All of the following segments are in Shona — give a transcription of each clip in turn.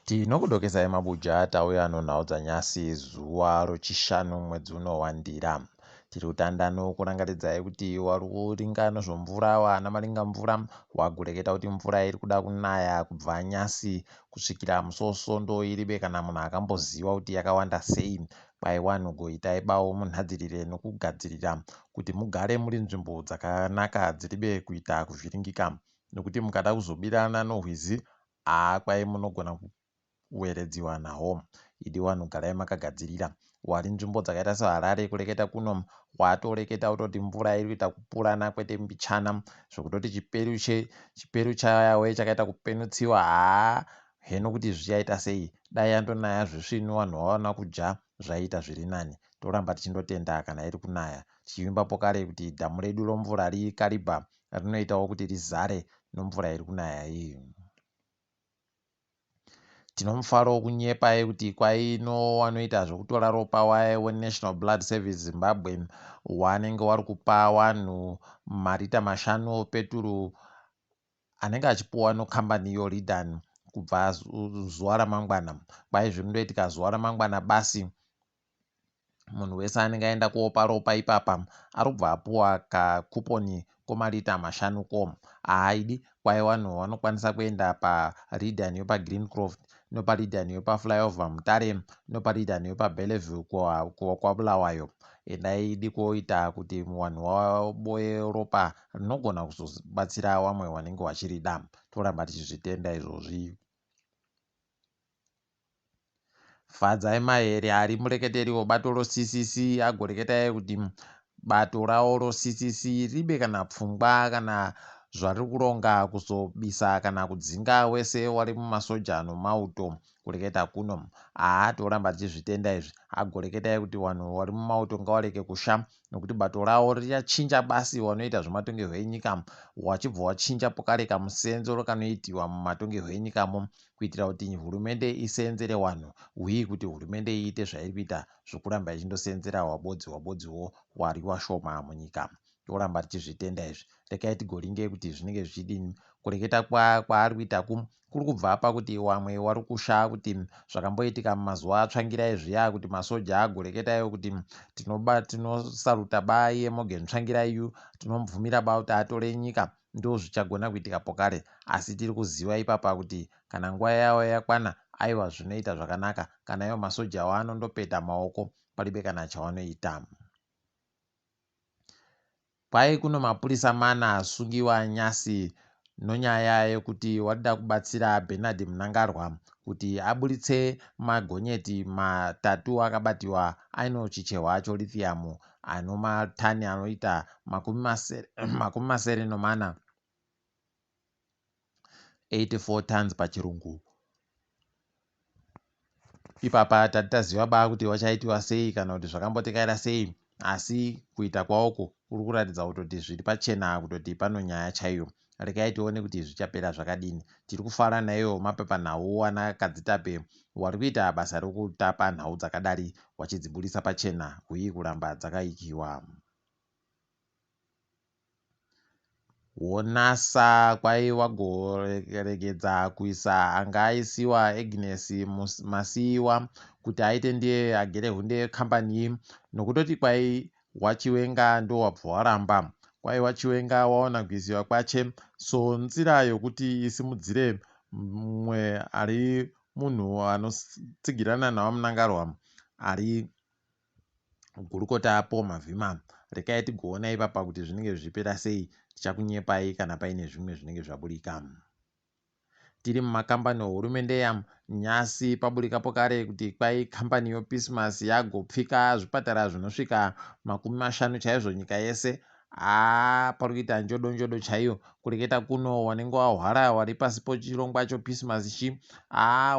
Tinokudokesai mabuja tauya nhau dzanyasi zuva rechishanu mwedzi uno waNdira. Tiri kutandano kurangaridzai kuti wari kuringa nezvomvura wana maringa mvura wagoreketa kuti mvura iri kuda kunaya kubva nyasi kusvikira musosondo iribe kana munhu akamboziva kuti yakawanda sei. Kwai wanhu goitai bawo munhadzirire nokugadzirira kuti mugare muri nzvimbo dzakanaka dziribe kuita kuvhiringika, nokuti mukada kuzobirana nohwizi kwai munogona kuweredziwa naho. Idi wanhu garai makagadzirira. Wari nzvimbo dzakaita seHarare kureketa kuno watoreketa kutoti mvura iri kuita kupurana kwete mbichana zvokutoti chiperu chawe chakaita kupenutsiwa heno kuti zvichaita sei. Dai yandonaya zvesvinu wanhu wawana kuja zvaita zviri nani. Toramba tichindotenda kana iri kunaya, tichivimbapo kare kuti dhamu redu romvura rikaribha rinoitawo kuti rizare nomvura iri kunaya iyi. Tinomufaro kunyepai kuti kwaino wanoita zvokutora ropa weNational Blood Service Zimbabwe wanenge wari kupa wanhu marita 5 peturu anenge achipuwa nokambani yoRidan kubva zuva ramangwana. Kwai zvirindoitika zuva ramangwana basi. Munhu wese anenge aenda kuopa ropa ipapa ari kubva apuwa kakuponi komarita 5 ko. Haidi kwai wanhu wanokwanisa kuenda paRidan yopaGreencroft nopaRidan yopaflyover Mutare nopaRidan yopaBellevue kwabulawayo. Endai idi koita kuti wanhu waboye ropa rinogona kuzobatsira wamwe wanenge wachirida. Toramba tichizvitenda izvozvi. Fadzai mahere ari mureketeri webato roCCC agoreketai kuti bato rawo roCCC ribe kana pfungwa kana zvari kuronga kuzobisa kana kudzinga wese wari mumasoja nomauto kureketa kuno. Toramba tichizvitenda izvi. Agoreketai kuti wanhu wari mumauto ngawareke kusha, nokuti bato rawo richachinja basi wanoita zvematongerwo enyika wachibva wachinja pokare kamusenzero kanoitiwa mumatongerwo enyikamo kuitira kuti hurumende isenzere wanhu kuti hurumende iite zvairi kuita zvokuramba ichindosenzera wabodziwo wari washoma munyika. Toramba tichizvitenda izvi. Rekai tigoringei kuti zvinenge zvichidini. Kureketa kwaari kuita kuri kubva pakuti wamwe wari kusha kuti zvakamboitika mumazuva atsvangirai zviya kuti masoja agoreketaiwo kuti tinosaruta iye Morgan Tsvangirai, tinomubvumira kuti atore nyika, ndo zvichagona kuitika pokare. Asi tiri kuziva ipapa kuti kana nguva yawo yakwana aiwa zvinoita zvakanaka, kana iwo masoja anondopeta maoko paribe kana chavanoita. Kwai kuno mapurisa 4 asungiwa nyasi nonyaya yekuti wadida kubatsira Bernard Mnangagwa kuti aburitse magonyeti 3 akabatiwa aino chichehwa chorithium ano matani anoita 84 84 tons pachirungu. Ipapa tatitaziva kuti wachaitiwa sei kana kuti zvakambotekaira sei, asi kuita kwawoko kuri kuratidza kutoti zviri pachena kutoti pano nyaya chaiyo. Rekai tione kuti zvichapera zvakadini. Tiri kufara naiyo mapepanhau ana kadzitape wari kuita basa rokutapa nhau dzakadari wachidziburisa pachena kuramba dzakaikiwa. Wonasa kwai wagoregedza kuisa anga aisiwa Agnes Masiyiwa kuti aite ndiye agere hunde kambani, nokutoti kwai wachiwenga ndo wabva waramba. Kwai wachiwenga waona kuisiwa kwache nzira yokuti isimudzire mumwe ari munhu anotsigirana naMnangagwa ari gurukota Paul Mavhima. Rekai tigoona ipapa kuti zvinenge zvichipera sei. Tichakunyepai kana paine zvimwe zvinenge zvaburika. Tiri mumakambani ehurumende nyasi paburikapo kare kuti kwai kambani yoPsmas yagopfika zvipatara zvinosvika 50 chaizvo nyika yese. Pari kuita njodo chaiyo. Kureketa kuno wanenge wahwara wari pasi pochirongwa choPsmas ichi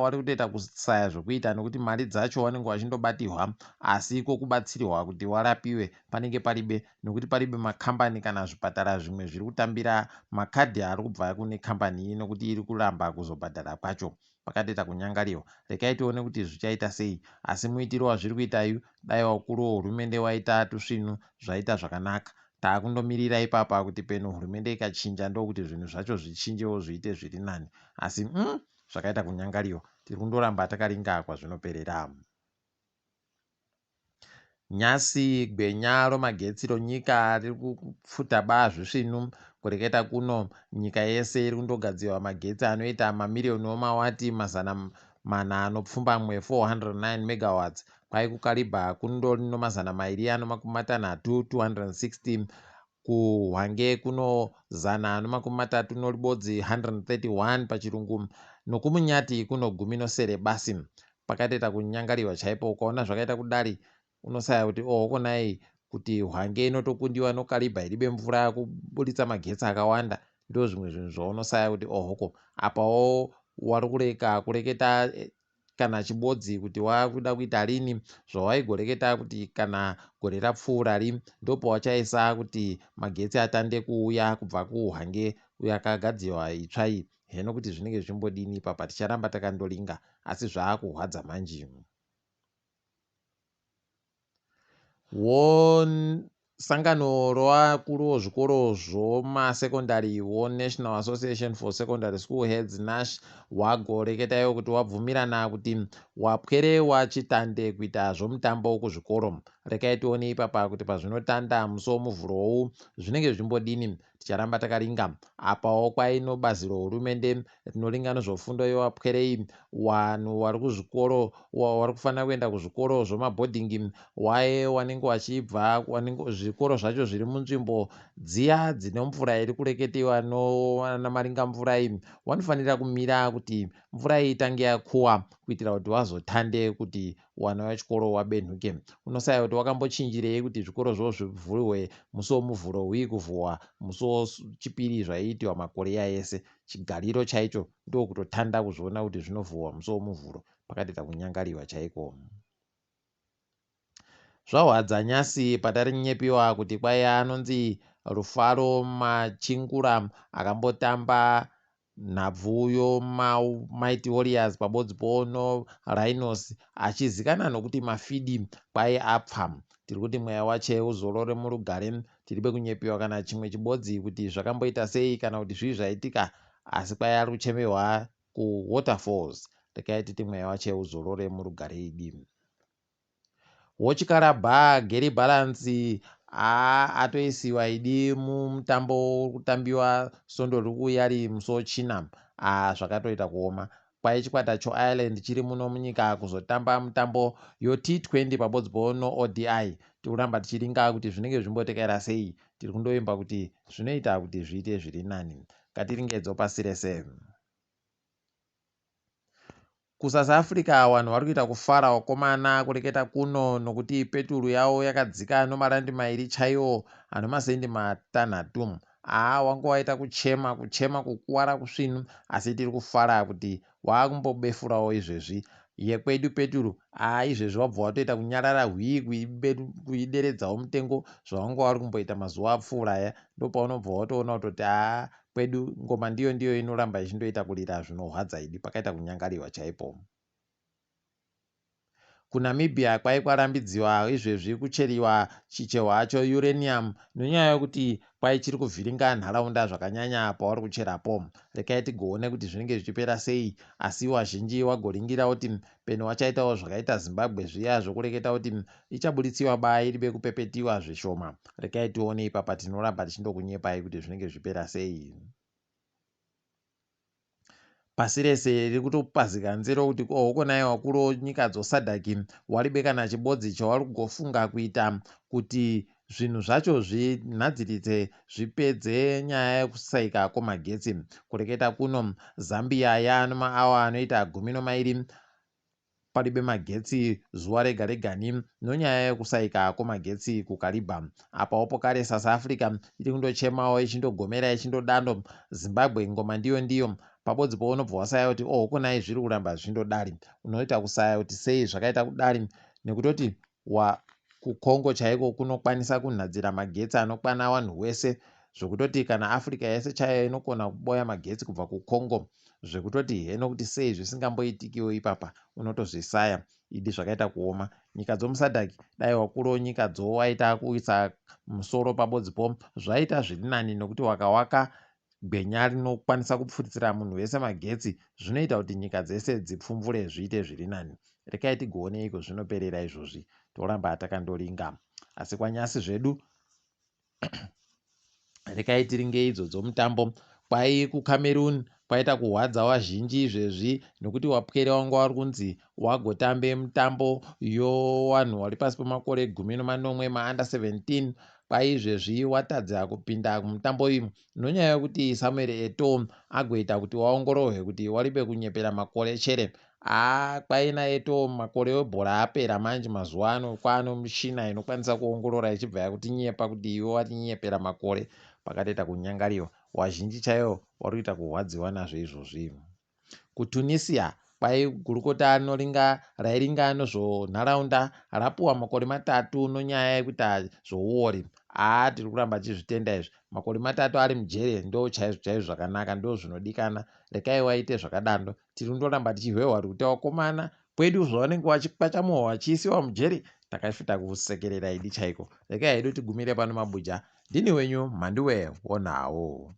wari kutoita kusaya zvokuita nokuti mari dzacho wanenge wachindobatirwa, asi iko kubatsirwa kuti warapiwe panenge paribe, nokuti paribe makambani kana zvipatara zvimwe zviri kutambira makadhi ari kubva kune kambani iyi nokuti iri kuramba kuzobhadhara kwacho. Pakatoita kunyangariwa. Rekai tione kuti zvichaita sei, asi muitiro wazviri kuita dai wakuru wehurumende waita tsvinu zvaita zvakanaka. Taakundomirira ipapa kuti peno hurumende ikachinja ndokuti zvinhu zvacho zvichinjewo zviite zviri nani. Asi zvakaita kunyangariwa. Tiri kundoramba takaringa kwazvinoperera. Nyasi gwenya romagetsi ronyika riri kupfuta zvesvinu kureketa kuno nyika yese iri kundogadzirwa magetsi anoita mamiriyoni omawati mazana mana anopfumbamwe 409 megawatts. Kwai kukaribha kundorino mazana mairi anomakumi matanhatu 260, kuhwange kuno zana anomakumi matatu noribodzi 131 pachirungu, nokumunyati kuno gumi nosere basi. Pakatoita kunyangariwa chaipo. Ukaona zvakaita kudari unosaya kuti konai kuti hwange inotokundiwa nokaribha iribe mvura kuburitsa magetsi akawanda. Ndo zvimwe zvinhu zvaunosaya kuti ohoko apawo wari kureka kureketa kana chibodzi kuti wakuda kuita rini, zvawaigoreketa kuti kana gore rapfuura ndopawachaisa kuti magetsi atande kuuya kubva kuhwange yakagadzirwa itsva iyi. Heno kuti zvinenge zvimbodini ipapa, ticharamba takandoringa asi zvaakuhwadza manje. Sangano revakuru vezvikoro zvomasekondari National Association for Secondary School Heads NASH wagoreketayo kuti wabvumirana kuti wapwerewa chitande kuita zvomutambo kuzvikoro. Rekai tione ipapa kuti pazvinotanda musi womuvhurowu zvinenge zvimbodini. Ticharamba takaringa apawo kwaino bazi rehurumende rinoringa nezvefundo yevapwerei, vanhu vari kuzvikoro vari kufanira kuenda kuzvikoro zvemabhodhingi waye wanenge wachibva zvikoro zvacho zviri munzvimbo dziya dzine mvura iri kureketiwa namaringa mvura iyi, wanofanira kumira kuti mvura iyi itange yakuwa kuitira kuti wazotande kuti wana wechikoro wabenhuke. Unosaya kuti wakambochinjirei kuti zvikoro zvo zvivhurwe musi womuvhuro hui kuvhurwa musi wechipiri zvaiitiwa makore yese. Chigariro chaicho ndokutotanda kuzviona kuti zvinovhurwa musi womuvhuro. Pakatoita kunyangariwa chaiko. Zvahwadza nyasi patarinyepiwa kuti kwaiya anonzi Rufaro Machingura akambotamba nhabvu yoMighty Warriors pabodzipo noRhinos achizikana nokuti mafidi kwai apfa. Tiri kuti mweya wache uzorore murugare. Tiribe kunyepiwa kana chimwe chibodzi kuti zvakamboita sei kana kuti zvii zvaitika, asi kwai ari kuchemerwa kuwaterfalls. Rekai titi mweya wache uzorore murugare idi. Wochikarabha Gary Balance atoisiwa idi mumutambo kutambiwa sondo riri kuuya riri musi wechina. Zvakatoita kuoma. Kwai chikwata choIreland chiri muno munyika kuzotamba mutambo yoT20 pabodzipo noODI. Tikuramba tichiringa kuti zvinenge zvimbotekera sei. Tiri kundoimba kuti zvinoita kuti zviite zviri nani. Ngatiringedzo pasi rese. KuSouth Africa vanhu vari kuita kufara wakomana kureketa kuno nokuti peturu yavo yakadzika nomarandi mairi chaiwo anomasendi matanhatu. Wanga waita kuchema kukuwara kusvinu, asi tiri kufara kuti waakumbobefurawo izvezvi. Yekwedu peturu izvezvi wabva watoita kunyarara kuideredzawo mutengo zvawanga wari kumboita mazuva apfuura. Ndopaunobva watoona kutoti kwedu ngoma ndiyo inoramba ichindoita kurira zvinohwadza idi. Pakaita kunyangariwa chaipo. KuNamibia kwai kwarambidziwa izvezvi kucheriwa chichehwa chouranium nonyaya yokuti kwai chiri kuvhiringa nharaunda zvakanyanya pavari kucherapo. Rekai tigoone kuti zvinenge zvichipera sei, asi wazhinji wagoringira kuti peno wachaitawo zvakaita Zimbabwe zviya zvokureketa kuti ichabuditsiwa baa iribe kupepetiwa zvishoma. Rekai tione ipapa, tinoramba tichindokunyepai kuti zvinenge zvipera sei. Pasi rese riri kutopazika nzero kuti kohokonai wakuru nyika dzosadhaki waribekana chibodzi chavari kugofunga kuita kuti zvinhu zvacho zvinhadziridze zvipedze nyaya yekushaika kwemagetsi. Kureketa kuno Zambia yanomaawa anoita 12 paribe magetsi zuva rega regani nonyaya yekushaika kwemagetsi kukaribha. Apawo kare South Africa iri kundochemawo ichindogomera ichindodando. Zimbabwe ngoma ndiyo pabodzipo unobva wasaya kuti konai zviri kuramba zvichindodari. Unoita kusaya kuti sei zvakaita kudari, nekutoti kuCongo chaiko kunokwanisa kunhadzira magetsi anokwana vanhu wese, zvekutoti kana Africa yese chaiyo inokona kuboya magetsi kubva kuCongo, zvekutoti heno kuti sei zvisingamboitikiwo ipapa unotozvisaya. Idi zvakaita kuoma. Nyika dzomusadhaki dai wakuru nyika dzo waita kuisa musoro pabodzipo zvaita zviri nani, nokuti wakawaka gwenya rinokwanisa kupfuritsira munhu wese magetsi, zvinoita kuti nyika dzese dzipfumvure zviite zviri nani. Rekai tigoneiko zvinoperera izvozvi, toramba takandoringa. Asi kwanyasi zvedu rekai tiringe idzo dzomutambo. Kwai kuCameroon kwaita kuhwadza wazhinji izvezvi nekuti wapwere wangu wari kunzi wagotambe mutambo yowanhu wari pasi pemakore 18 maanda 17. Kwai izvezvi watadza kupinda mutambo uyu nonyaya yekuti Samuel Eto'o agoita kuti waongororwe kuti waribe kunyepera makore chere. Kwaina Eto'o makore ebhora apera manje mazuva ano kwaano mushina inokwanisa kuongorora ichibva yakutinyepa kuti iwe watinyepera makore. Pakatoita kunyangariwa, wazhinji chaiwo wari kuita kuhwadziwa nazvo izvozvi. KuTunisia kwai gurukota rairinga nezvonharaunda rapuwa makore 3 nonyaya yekuita zvouori. Tiri kuramba tichizvitenda izvi, makore 3 ari mujere ndo chaizvo chaizvo zvakanaka, ndo zvinodikana. Rekai waite zvakadaro, tiri kundoramba tichihwehwa kuti wakomana kwedu zvavanenge vachikwachamuwa vachiisiwa mujere, takafita kusekerera idi chaiko. Rekai hedu tigumire pano mabuja. Ndini wenyu Mhanduwe WeNhau.